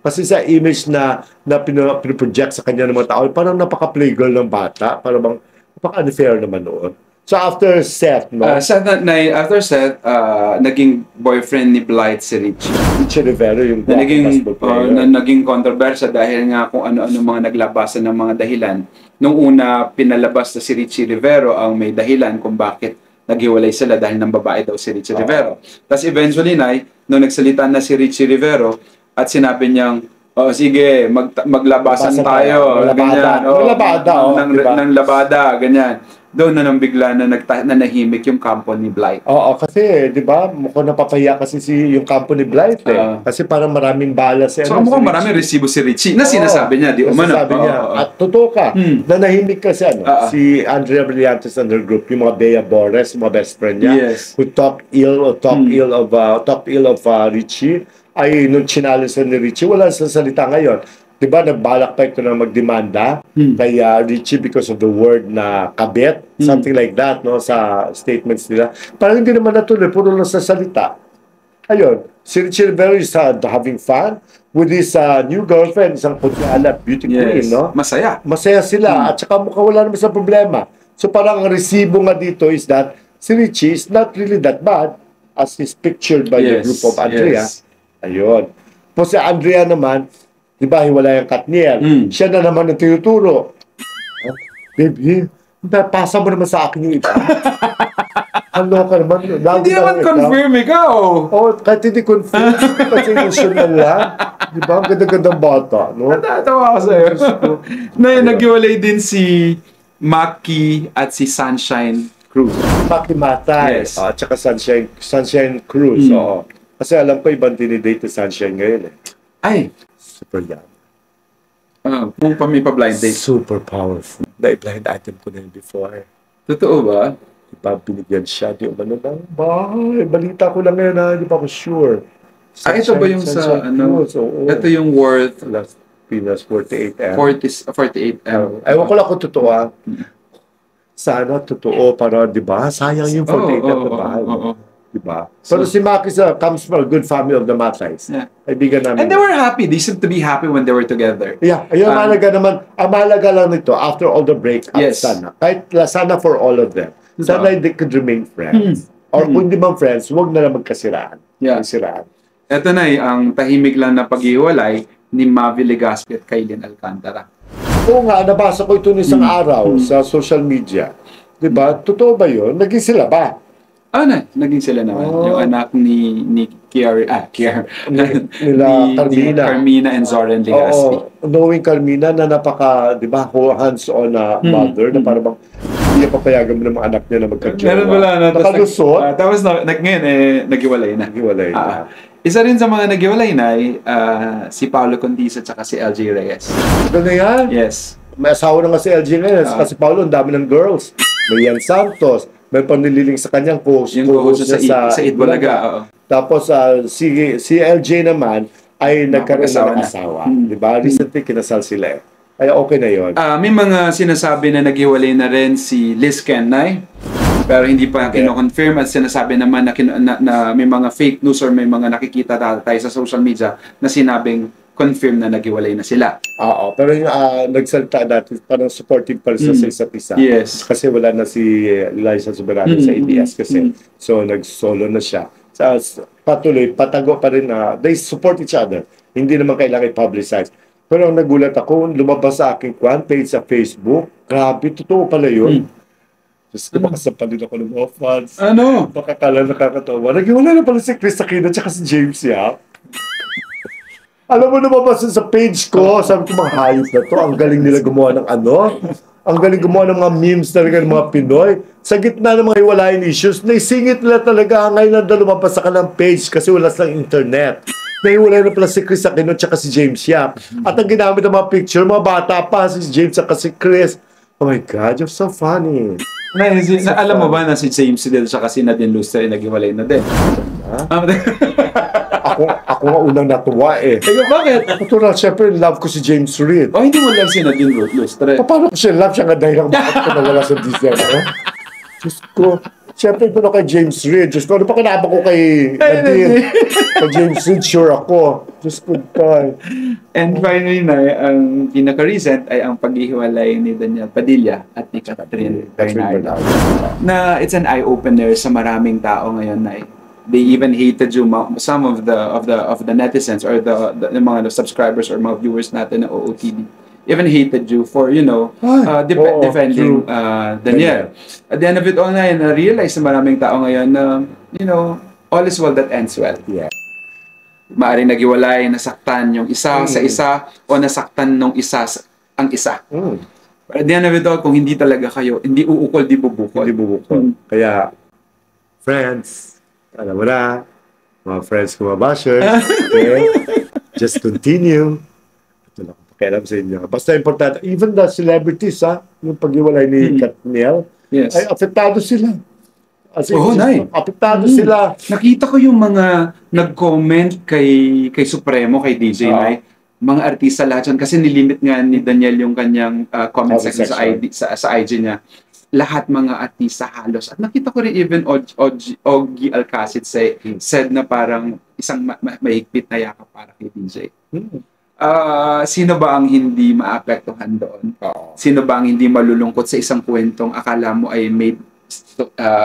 Speaker 1: Kasi sa image na pinoproject sa kanya ng mga tao, parang napaka-playgirl ng bata. Parang bang napaka-unfair naman noon. So after Seth, no?
Speaker 2: After Seth, naging boyfriend ni Blight si Richie.
Speaker 1: Richie Rivero, yung
Speaker 2: Na naging,
Speaker 1: basketball player.
Speaker 2: naging kontrobersya dahil nga kung ano-ano mga naglabasan ng mga dahilan. Nung una, pinalabas na si Richie Rivero ang may dahilan kung bakit naghiwalay sila dahil ng babae daw si Richie Rivero. Tapos eventually, nung nagsalita na si Richie Rivero at sinabi niyang, sige, maglabasan tayo. Ganyan. Ng labada, ganyan. Doon na nang bigla na nanahimik yung kampo ni Blight.
Speaker 1: Oo, kasi, di ba, mukhang napapahiya kasi yung kampo ni Blight kasi parang maraming bala
Speaker 2: So, mukhang maraming resibo si Richie na sinasabi niya, di umano.
Speaker 1: Sinasabi niya. At totoo ka, nanahimik kasi si Andrea Brillantes and her group, yung mga Bea Bores, yung mga best friend niya, who talk ill of Richie, ay nung chinalisan ni Richie, wala sa salita ngayon. Diba, nagbalak pa ito na magdemanda kay Richie because of the word na kabit, something like that, no, sa statements nila. Parang hindi naman natuloy, puro lang sa salita. Ayun, si Richie Rivero is having fun with his new girlfriend, isang putyala, beauty queen, no?
Speaker 2: Masaya.
Speaker 1: Masaya sila, at saka mukhang wala naman sa problema. So parang ang resibo nga dito is that si Richie is not really that bad as is pictured by the group of Andrea. Ayun. Po si Andrea naman, di ba, hiwalay ang Katniel. Siya na naman ang tinuturo. Baby, pasa mo naman sa akin yung iba. Ano ka naman?
Speaker 2: Hindi naman confirm ikaw.
Speaker 1: Kahit hindi confirm. Kasi emotional lang. Di ba? Ang ganda-gandang bata. No?
Speaker 2: Natatawa ako sa'yo. Naghiwalay din si Maki at si Sunshine Cruz.
Speaker 1: Maki Matay.
Speaker 2: Yes.
Speaker 1: At saka Sunshine Cruz. Oo. Kasi alam ko ibang dinidate ni Sunshine ngayon.
Speaker 2: Ay.
Speaker 1: Super young.
Speaker 2: Kung may pa-blind date.
Speaker 1: Super powerful. Na-blind item ko na yun before.
Speaker 2: Totoo ba?
Speaker 1: Diba, binigyan siya. Di umano ng bahay. Balita ko lang ngayon, di pa ako sure.
Speaker 2: Ito ba yung sa, ito yung worth
Speaker 1: Las Pinas 48M.
Speaker 2: 48M.
Speaker 1: Ewan ko lang kung totoo. Sana totoo para, di ba? Sayang yung 48M na bahay. Diba? Pero si Maki comes from a good family of the Matays. Kaibigan namin.
Speaker 2: And they were happy. They seemed to be happy when they were together.
Speaker 1: Yeah. Ayun, mahalaga naman. Ang mahalaga lang nito, after all the breakup, sana. Kahit sana for all of them. Sana they could remain friends. Or kung di man friends, huwag na lang magkasiraan. Magkasiraan.
Speaker 2: Ito na ang tahimik lang na paghiwalay ni Mavi Legaspi at Kailin Alcantara.
Speaker 1: Oo nga, nabasa ko ito isang araw sa social media. Diba? Totoo ba yun? Naging sila ba?
Speaker 2: Naging sila naman. Yung anak ni Nila Carmina and Zoren Legaspi.
Speaker 1: Knowing Carmina na napaka, di ba, hands-on na mother, na parang hindi niya papayagan mo ng mga anak niya na magka-jowa. Nakalusot.
Speaker 2: Tapos ngayon, naghiwalay na.
Speaker 1: Naghiwalay na.
Speaker 2: Isa rin sa mga naghiwalay na si Paolo Condiso at si LJ Reyes.
Speaker 1: Ito na yan?
Speaker 2: Yes.
Speaker 1: May asawa na nga si LJ ngayon. Kasi Paolo, ang dami ng girls. May Ian Santos. May panililing sa kanyang co-host
Speaker 2: sa Itbulaga.
Speaker 1: Tapos si LJ naman ay nagkaroon ng asawa. Diba? Recently kinasal sila Ay okay na yun.
Speaker 2: May mga sinasabi na naghiwalay na rin si Liz Kenay. Pero hindi pa kino-confirm at sinasabi naman na may mga fake news or may mga nakikita tayo sa social media na sinabing confirm na naghiwalay na sila.
Speaker 1: Oo, pero yung nagsalita dati, parang supportive pa rin sa isa't isa.
Speaker 2: Yes.
Speaker 1: Kasi wala na si Liza Soberano sa ABS kasi. So, nag-solo na siya. Patuloy, patago pa rin na they support each other. Hindi naman kailangan i-publicize. Pero ang nagulat ako, lumabas sa aking page sa Facebook. Grabe, totoo pala yun. Just makasampalin ako ng mga fans.
Speaker 2: Ano?
Speaker 1: Makakala nakakatawa. Naghiwalay na pala si Chris Aquino at si James Yap. Alam mo, lumabas sa page ko, sabi ko, mga hayop na to. Ang galing nila gumawa ng ano. Ang galing gumawa ng mga memes talaga ng mga Pinoy. Sa gitna ng mga hiwalayan issues, naisingit nila talaga. Ngayon na lumabas sa kanilang page kasi wala silang internet. Nahiwalay na pala si Chris Aquino at si James Yap. At ang ginamit ng mga picture, mga bata pa, si James at si Chris. Oh my God, you're so funny.
Speaker 2: Alam mo ba na si James din siya kasi Nadine Lustre ay naghiwalay na din?
Speaker 1: Ako nga unang natuwa eh.
Speaker 2: Bakit?
Speaker 1: Natural, syempre, love ko si James Reid.
Speaker 2: Oh, hindi mo love si Nadine Lustre.
Speaker 1: Paano ko siya love? Siya nga dahil lang bakit ko nawala sa Disney. Diyos ko. Syempre, ito na kay James Reid. Diyos ko, ano pa kinabang ko kay Nadine? Kay James Reid, sure ako. Diyos ko, tayo.
Speaker 2: And finally na, ang pinaka-recent ay ang paghihiwalay ni Daniel Padilla at ni Catherine Bernardo. Na it's an eye-opener sa maraming tao ngayon na they even hated you, some of the netizens or the mga subscribers or mga viewers natin na OOTD even hated you for, you know, defending Daniel. At the end of it all na yun, na-realize na maraming tao ngayon na, you know, all is well that ends well.
Speaker 1: Yeah.
Speaker 2: Maaring naghiwalay, nasaktan yung isa sa isa o nasaktan nung isa ang isa. But at the end of it all, kung hindi talaga kayo, hindi uukol, di bubukol.
Speaker 1: Hindi bubukol. Kaya, friends, alam mo na, mga friends ko, mga bashers, okay? Just continue. Ito lang ako pakialam sa inyo. Basta importante, even the celebrities, yung paghiwalay ni Katniel, ay apektado sila. Apektado sila.
Speaker 2: Nakita ko yung mga nag-comment kay Supremo, kay DJ Nay, mga artista lahat yan, kasi nilimit nga ni Daniel yung kanyang comment section sa IG niya. Lahat mga artista halos. At nakita ko rin even Ogie Alcacid said na parang isang mahigpit na yakap para kay DJ. Sino ba ang hindi maapektuhan doon? Sino ba ang hindi malulungkot sa isang kwentong akala mo ay made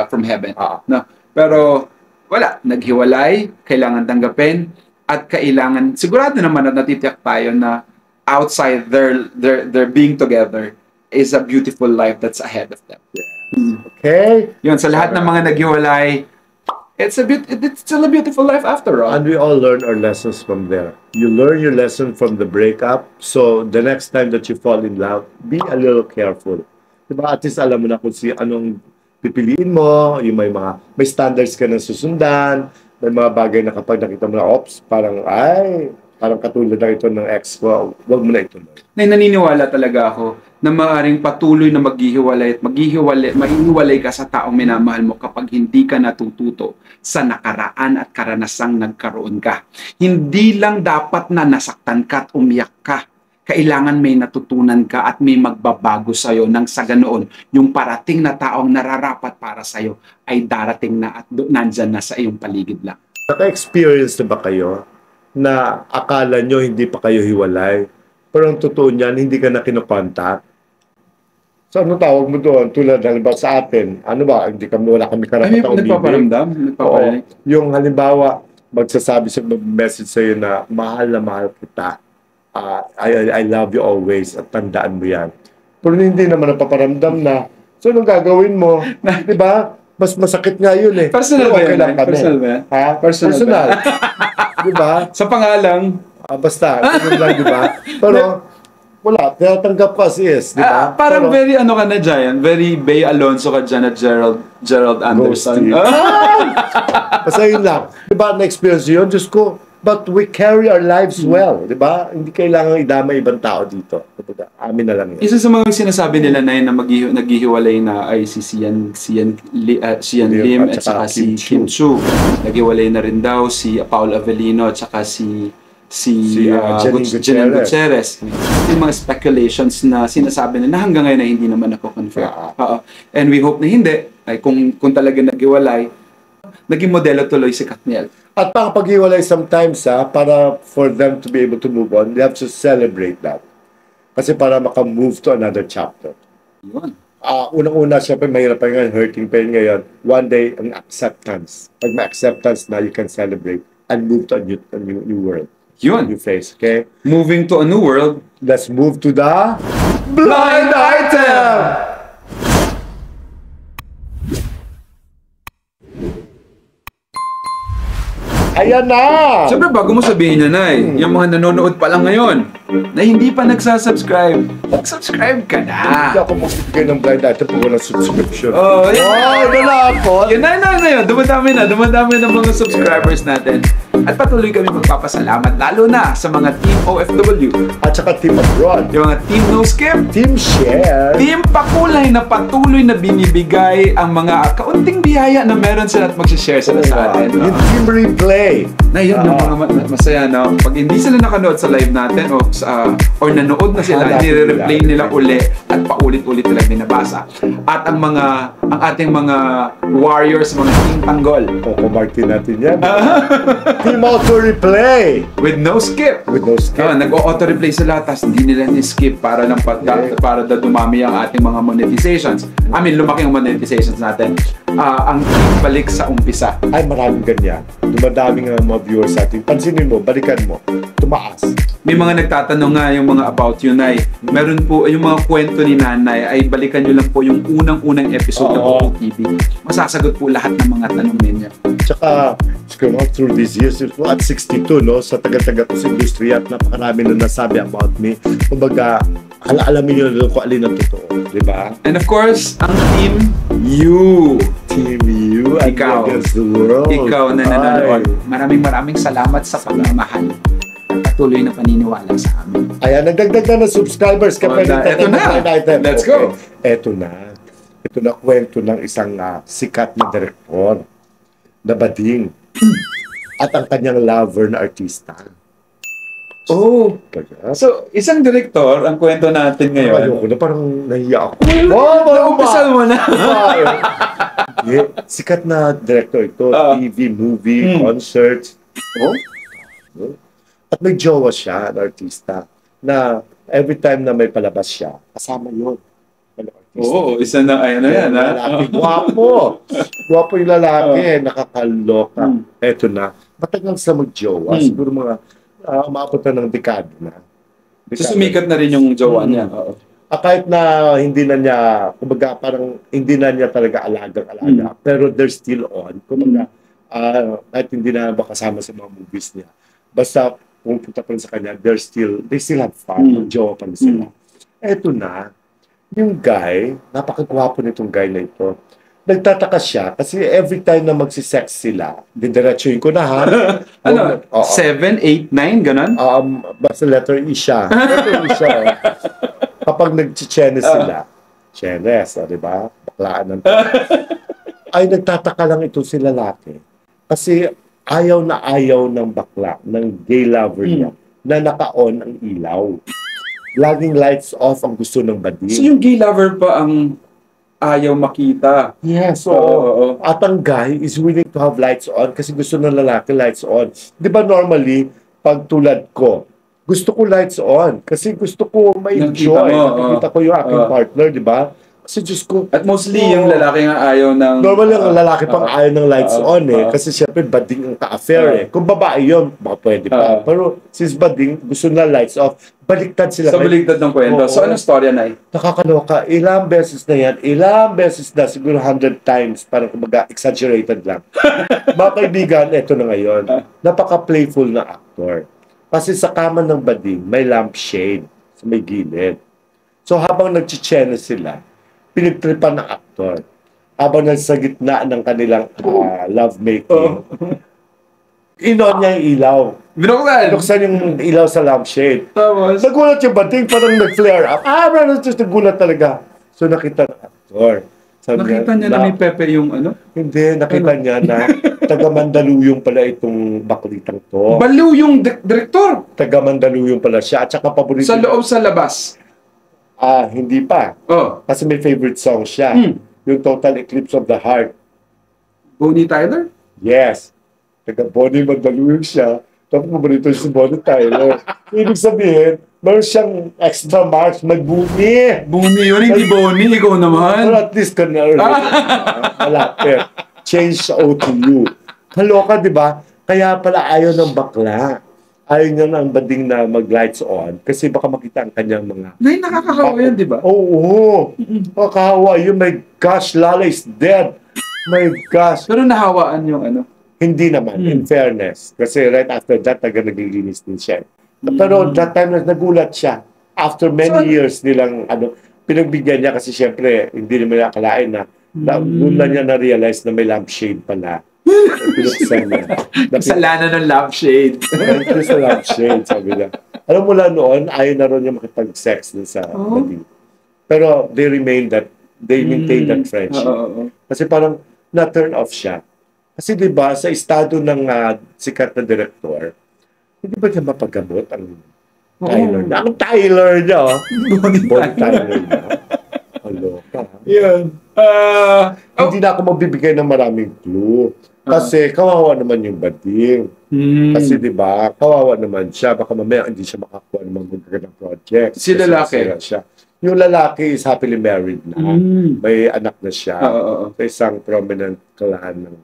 Speaker 2: from heaven? No? Pero wala, naghiwalay, kailangan tanggapin, at kailangan, sigurado naman at natitiyak tayo na outside their being together is a beautiful life that's ahead of them.
Speaker 1: Okay?
Speaker 2: Yun, sa lahat ng mga naghiwalay, it's still a beautiful life after all.
Speaker 1: And we all learn our lessons from there. You learn your lesson from the breakup, so the next time that you fall in love, be a little careful. Diba? At least alam mo na kung anong pipiliin mo, yung may standards ka na susundan, may mga bagay na kapag nakita mo na, parang katulad na ito ng ex ko, wag mo na ituloy.
Speaker 2: Naniniwala talaga ako na maaaring patuloy na maghihiwalay at mahihiwalay ka sa taong minamahal mo kapag hindi ka natututo sa nakaraan at karanasang nagkaroon ka. Hindi lang dapat na nasaktan ka at umiyak ka. Kailangan may natutunan ka at may magbabago sa'yo nang sa ganoon, yung parating na taong nararapat para sa'yo ay darating na at nandyan na sa iyong paligid lang.
Speaker 1: Naka-experience na ba kayo na akala nyo hindi pa kayo hiwalay, pero ang totoo niyan, hindi ka na kinokontak? So, ano tawag mo doon? Tulad, halimbawa sa atin, wala kami karapatang umibig.
Speaker 2: Nagpaparamdam?
Speaker 1: Yung halimbawa, message sa'yo na mahal kita. I love you always at tandaan mo yan. Pero hindi naman napaparamdam na, so anong gagawin mo? Diba? Mas masakit nga yun eh.
Speaker 2: Personal ba yan? Personal ba yan?
Speaker 1: Personal. Diba?
Speaker 2: Sa pangalang?
Speaker 1: Basta, ganun lang, diba? Pero, wala, tinatanggap ko as is, diba?
Speaker 2: Parang very ka na dyan, very Bea Alonso ka dyan at Gerald Anderson.
Speaker 1: Basta yun lang. Diba, na-experience yun, Diyos ko, but we carry our lives well, diba? Hindi kailangan idama ibang tao dito. Amin na lang yun.
Speaker 2: Isa sa mga sinasabi nila na naghihiwalay na ay si Sian Lim at saka si Kim Chu. Naghiwalay na rin daw si Paul Avellino at saka si Janine Gutierrez. Yung mga speculations na sinasabi na hanggang ngayon na hindi naman ako confirm. And we hope na hindi. Ay kung talaga naghiwalay, naging modelo tuloy si Katniel.
Speaker 1: At paghiwalay sometimes, para for them to be able to move on, they have to celebrate that. Kasi para maka-move to another chapter.
Speaker 2: Yun.
Speaker 1: Unang-una, syempre, mahirap pa ngayon, hurting pain ngayon. One day, ang acceptance. Pag may acceptance na, you can celebrate and move to a new world.
Speaker 2: Yun.
Speaker 1: New phase, okay?
Speaker 2: Moving to a new world.
Speaker 1: Let's move to the
Speaker 2: Blind Item!
Speaker 1: Ayan na!
Speaker 2: Siyempre, bago mo sabihin na, Nay, yung mga nanonood pa lang ngayon na hindi pa nagsasubscribe, mag-subscribe ka
Speaker 1: Hindi
Speaker 2: na.
Speaker 1: ako magbigay ng blind item pag walang subscription.
Speaker 2: Oh, yun.
Speaker 1: Nalapot!
Speaker 2: Yun na yun. Dumadami na mga subscribers natin. At patuloy kami magpapasalamat, lalo na sa mga Team OFW,
Speaker 1: At saka team abroad.
Speaker 2: yung mga Team No Skip,
Speaker 1: Team share.
Speaker 2: Team Pakulay na patuloy na binibigay ang mga kaunting biyaya na meron sila at mag-share sila sa atin.
Speaker 1: Yung team replay.
Speaker 2: Na yun yung mga masaya na pag hindi sila nakanood sa live natin or nanood na sila, nire-replay nila uli at paulit-ulit nila binabasa. At ang ating mga warriors, mga Team Tanggol,
Speaker 1: Martin natin yan. Team auto replay.
Speaker 2: with no skip.
Speaker 1: With no skip.
Speaker 2: Nag-auto-replay sila, tapos hindi nila ni-skip para lang para dumami ang ating mga monetizations. Lumaki ang monetizations natin. Ang balik sa umpisa.
Speaker 1: Ay, maraming ganyan. Dumadaming mga viewers natin. Pansinin mo, balikan mo. Tumaas.
Speaker 2: May mga nagtatanong nga yung mga about you, Nay. Meron po, yung mga kwento ni Nanay, ay balikan nyo lang po yung unang-unang episode ng Bukod TV. Masasagot po lahat ng mga tanong ninyo.
Speaker 1: Tsaka, through these years, at 62, no, sa taga-taga ko sa industriya at napakarami na nasabi about me. Kumbaga, alamin nyo kung alin ang totoo. Diba?
Speaker 2: And of course, ang team, you.
Speaker 1: Team you and
Speaker 2: Ikaw.
Speaker 1: against the world.
Speaker 2: Ikaw na nanonood. Maraming salamat sa pagmamahal. Patuloy na paniniwala sa amin.
Speaker 1: Ayan, nagdagdag na ng subscribers.
Speaker 2: Eto na. Let's go.
Speaker 1: Eto na. Ito na kwento ng isang sikat na direktor na bading at ang kanyang lover na artista.
Speaker 2: Oh.
Speaker 1: Kaya,
Speaker 2: So, isang direktor, ang kwento natin
Speaker 1: ayoko
Speaker 2: ngayon.
Speaker 1: na, parang nahiya ako.
Speaker 2: Naumpisa mo na.
Speaker 1: Sikat na director ito. TV, movie, concerts. At may jowa siya, na artista, na every time na may palabas siya, kasama yun.
Speaker 2: Oo, isa na, ayan na yan.
Speaker 1: Lalaki, gwapo. Gwapo yung lalaki, nakakaloka. Eto na, matagal sa magjowa. Siguro mga, umabot na ng dekada na.
Speaker 2: So, sumikat na rin yung jowa niya.
Speaker 1: Kahit na hindi na niya, kumbaga parang hindi na niya talaga alagang-alaga, pero they're still on. Kumbaga, kahit hindi na makasama sa mga movies niya. Basta, kung punta pa rin sa kanya, they still have fun. Jowa pa rin sila. Eto na, yung guy, napakagwapo nitong guy na ito. Nagtataka siya kasi every time na magsisex sila, didiretsuhin ko na ha.
Speaker 2: 7, 8, 9, ganon?
Speaker 1: Basta letter E siya. Letter E siya. Kapag nag-chenes sila, chenes, di ba? Baklaan ng ay nagtataka lang ito si lalaki. Kasi ayaw na ayaw ng bakla, ng gay lover niya, na naka-on ang ilaw. Laging lights off ang gusto ng bading.
Speaker 2: So yung gay lover pa ang ayaw makita.
Speaker 1: Yes,
Speaker 2: Oo.
Speaker 1: At ang guy is willing to have lights on kasi gusto ng lalaki lights on. Di ba normally, pag tulad ko, gusto ko lights on kasi gusto ko ma-enjoy. Nakikita ko yung aking partner, di ba? Kasi Diyos ko.
Speaker 2: At mostly yung lalaki nga ayaw ng...
Speaker 1: Normal yung lalaki pang ayaw ng lights on kasi syempre bading ang ka-affair Kung babae yun, baka pwede pa. Pero since bading, gusto na lights off, baliktad sila.
Speaker 2: So baliktad ng kwento. So anong storya na
Speaker 1: Nakakaloka. Ilang beses na yan. Ilang beses na. Siguro 100 times. Parang kumbaga exaggerated lang. Mga kaibigan, eto na ngayon. Napaka-playful na actor. Kasi sa kama ng bading, may lampshade sa may gilid. So habang nag-chene sila, pinagtripan ng aktor. Habang nasa gitna ng kanilang lovemaking, inon niya yung ilaw. Binuksan yung ilaw sa lampshade.
Speaker 2: Tapos?
Speaker 1: Nagulat yung bading, parang nag-flare up. Nagulat talaga. So nakita ng aktor.
Speaker 2: Nakita niya na may pepe yung ano?
Speaker 1: Hindi, nakita niya na taga-Mandaluyong pala itong baklitang to.
Speaker 2: Baliw yung direktor!
Speaker 1: Taga-Mandaluyong pala siya. At saka paborito.
Speaker 2: Sa loob sa labas?
Speaker 1: Hindi pa. Kasi may favorite song siya. Yung Total Eclipse of the Heart.
Speaker 2: Bonnie Tyler?
Speaker 1: Yes. Taga Bonnie Mandaluyong siya. Tapos paborito si Bonnie Tyler. Ibig sabihin, meron siyang extra marks, may bumi.
Speaker 2: Buni yun, hindi Bonnie. Ikaw naman.
Speaker 1: Or at least ka na malapit. Change sa O to U. Kaloka, di ba? Kaya pala ayaw ng bakla. Ayaw niya ng bading na mag-lights on kasi baka makita ang kanyang mga...
Speaker 2: Nay, nakakakawa yun, di ba?
Speaker 1: Oo. Nakakahawa yun. My gosh, Lala is dead. My gosh.
Speaker 2: Pero nahawaan yung ano.
Speaker 1: Hindi naman, in fairness. Kasi right after that, naglilinis din siya. Pero that time na nagulat siya. After many years nilang pinagbigyan niya kasi syempre hindi naman nakalain na doon na niya na-realize na may lampshade pala. Pinuksan niya.
Speaker 2: Kasalanan ng lampshade.
Speaker 1: Thank you sa lampshade, sabi niya. Alam mo lang noon, ayaw na rin niya makipag-sex dun sa bading. Pero they maintain that friendship. Kasi parang na-turn off siya. Kasi di ba sa estado ng sikat na direktor, hindi ba niya mapagamot ang Tyler niya? Ang Tyler niya, Bonnie Tyler niya. Aloka.
Speaker 2: Yun.
Speaker 1: Hindi na ako magbibigay ng maraming clue. Kasi kawawa naman yung bading. Kasi di ba, kawawa naman siya. Baka mamaya hindi siya makakuha ng mga magagandang project.
Speaker 2: Si lalaki?
Speaker 1: Yung lalaki is happily married na. May anak na siya. Sa isang prominent kalahan ng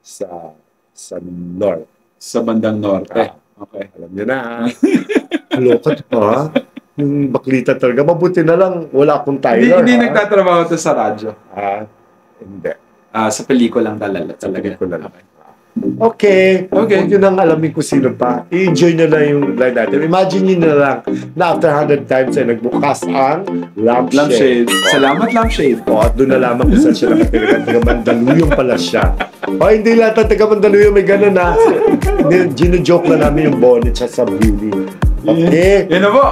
Speaker 1: sa North.
Speaker 2: Sa bandang norte. Okay.
Speaker 1: Alam niyo na. Kaloka pa. Yung baklita talaga. Mabuti na lang wala akong Tyler.
Speaker 2: Hindi nagtatrabaho to sa radyo.
Speaker 1: Hindi.
Speaker 2: Sa pelikula lang talaga.
Speaker 1: Pelikula lang. Okay. Huwag nyo nang alamin kung sino pa. I-enjoy nyo lang yung line natin. Imagine nyo na lang na after 100 times ay nagbukas ang lampshade.
Speaker 2: Salamat, lampshade.
Speaker 1: At doon nalaman kung saan siya nakatira. Taga Mandaluyong pala siya. Hindi lahat ng taga Mandaluyong may gano'n na. Gino-joke na namin yung bonnet siya sa beauty. Okay.
Speaker 2: Yun na po.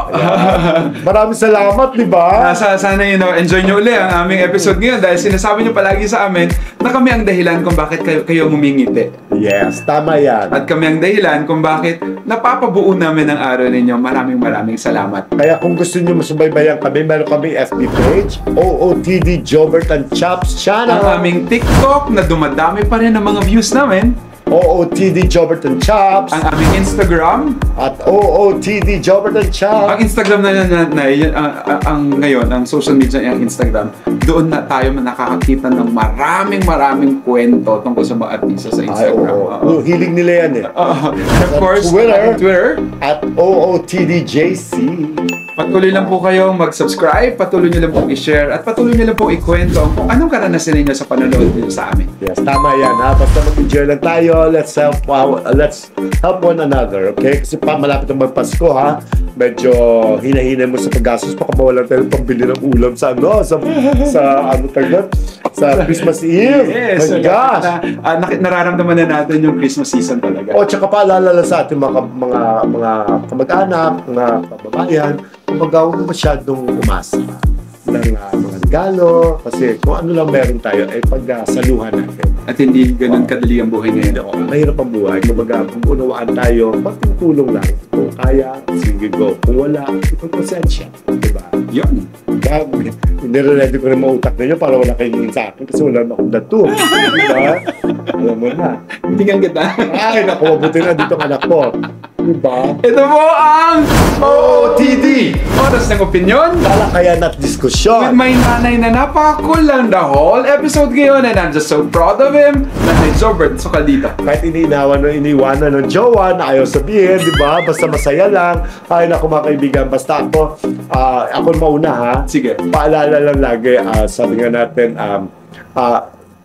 Speaker 1: Maraming salamat, di ba?
Speaker 2: Sana enjoy nyo uli ang aming episode ngayon dahil sinasabi nyo palagi sa amin na kami ang dahilan kung bakit kayo ngumingiti.
Speaker 1: Yes, tama yan.
Speaker 2: At kami ang dahilan kung bakit napapabuo namin ang araw ninyo. Maraming salamat.
Speaker 1: Kaya kung gusto nyo masubaybayan kami, meron kami FB page, OOTD Jobert and Chops Channel.
Speaker 2: Ang aming TikTok na dumadami pa rin ang mga views namin.
Speaker 1: OOTD Jobert and Chops.
Speaker 2: Ang aming Instagram.
Speaker 1: At OOTD Jobert and Chops.
Speaker 2: Ang Instagram ang ngayon, ang social media ang Instagram. Doon na tayo nakakakita ng maraming kwento tungkol sa mga artista sa Instagram.
Speaker 1: Hiling nila yan eh.
Speaker 2: Of course, Twitter.
Speaker 1: At OOTDJC.
Speaker 2: Patuloy lang po kayong mag-subscribe, patuloy nyo lang pong i-share, at patuloy nyo lang pong ikwento kung anong karanasan ninyo sa panonood nyo sa amin.
Speaker 1: Yes, tama yan ha. Basta mag-enjoy lang tayo. Let's help one another, okay? Kasi malapit ang magpasko ha. Medyo hinahinay mo sa paggastos. Baka mawalan tayo pambili ng ulam sa Christmas Eve.
Speaker 2: Yes.
Speaker 1: My gosh.
Speaker 2: Nararamdaman na natin yung Christmas season talaga.
Speaker 1: Tsaka paalala sa ating mga kamag-anak, mga kababayan, kumbaga huwag masyadong umasa ng mga regalo kasi kung ano lang meron tayo ay pagsaluhan natin.
Speaker 2: At hindi ganun kadali ang buhay ngayon.
Speaker 1: Mahirap ang buhay. Kumbaga, kung unawaan tayo, magtutulong lang. Kung kaya, sige go. Kung wala, ipagpasensya. Diba?
Speaker 2: Yun.
Speaker 1: Nire-ready ko rin mga utak ninyo para wala kayo hingin sa akin kasi wala na akong dato. Diba? Alam mo na.
Speaker 2: Tingnan kita.
Speaker 1: Ay, naku, mabuti na dito ang anak ko. Diba?
Speaker 2: Ito po ang OOTD! Oras ng opinion.
Speaker 1: Talakayan at diskusyon.
Speaker 2: With my nanay na napaka-cool lang the whole episode ngayon and I'm just so proud of him. Nanay Jobert, sukal dito.
Speaker 1: Kahit iniwanan ng jowa na ayaw sabihin, di ba? Basta masaya lang. Ay, naku mga kaibigan, basta ako mauna ha.
Speaker 2: Sige.
Speaker 1: Paalala lang lagi, sabi nga natin,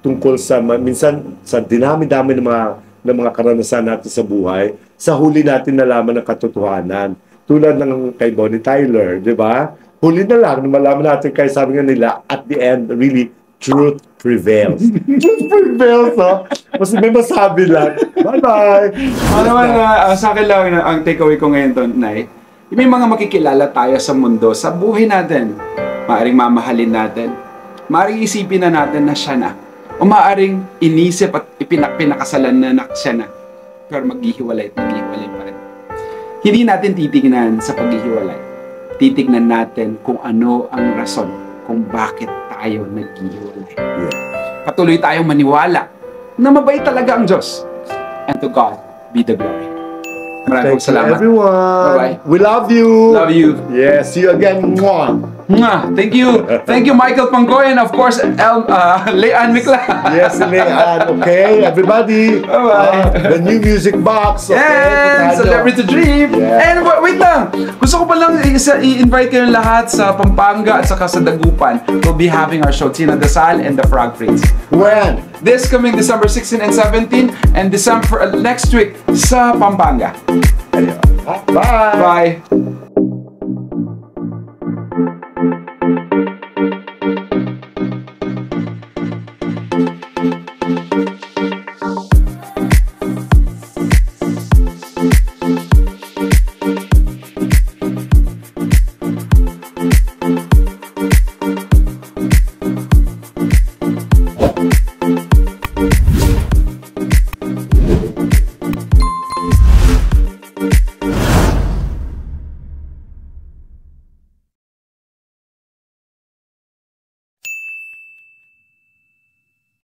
Speaker 1: tungkol sa, minsan, sa dinami-dami ng mga karanasan natin sa buhay, sa huli natin nalaman ng katotohanan. Tulad ng kay Bonnie Tyler, di ba? Huli na lang, malaman natin kay sabi nga nila, at the end, really, truth prevails. Truth prevails, ha? Mas may masabi lang. Bye-bye!
Speaker 2: Sa akin lang, ang takeaway ko ngayon to, Nay, may mga makikilala tayo sa mundo, sa buhay natin. Maaring mamahalin natin. Maaring isipin na natin na siya na. O maaaring inisip at pinakasalan na siya na. Pero maghihiwalay pa rin. Hindi natin titignan sa paghihiwalay. Titignan natin kung ano ang rason kung bakit tayo naghihiwalay. Patuloy tayong maniwala na mabait talaga ang Diyos. And to God be the glory. Maraming
Speaker 1: Thank you,
Speaker 2: salamat.
Speaker 1: everyone.
Speaker 2: Bye-bye.
Speaker 1: We love you.
Speaker 2: Love you.
Speaker 1: Yeah, see you again. Mwah.
Speaker 2: Mwah. Thank you. Thank you, Michael Panggoy, and of course, Leanne Mikla.
Speaker 1: Yes, Leanne. Okay, everybody.
Speaker 2: Bye-bye.
Speaker 1: The new music box. Okay,
Speaker 2: And
Speaker 1: puntahan nyo.
Speaker 2: Celebrity Dream.
Speaker 1: Yeah.
Speaker 2: And wait lang. Gusto ko palang i-invite kayong lahat sa Pampanga at saka sa Dagupan. We'll be having our show, Tina Dasal and the Frog Prince.
Speaker 1: When?
Speaker 2: This coming December 16 and 17 and December next week sa Pampanga.
Speaker 1: Bye.
Speaker 2: Bye.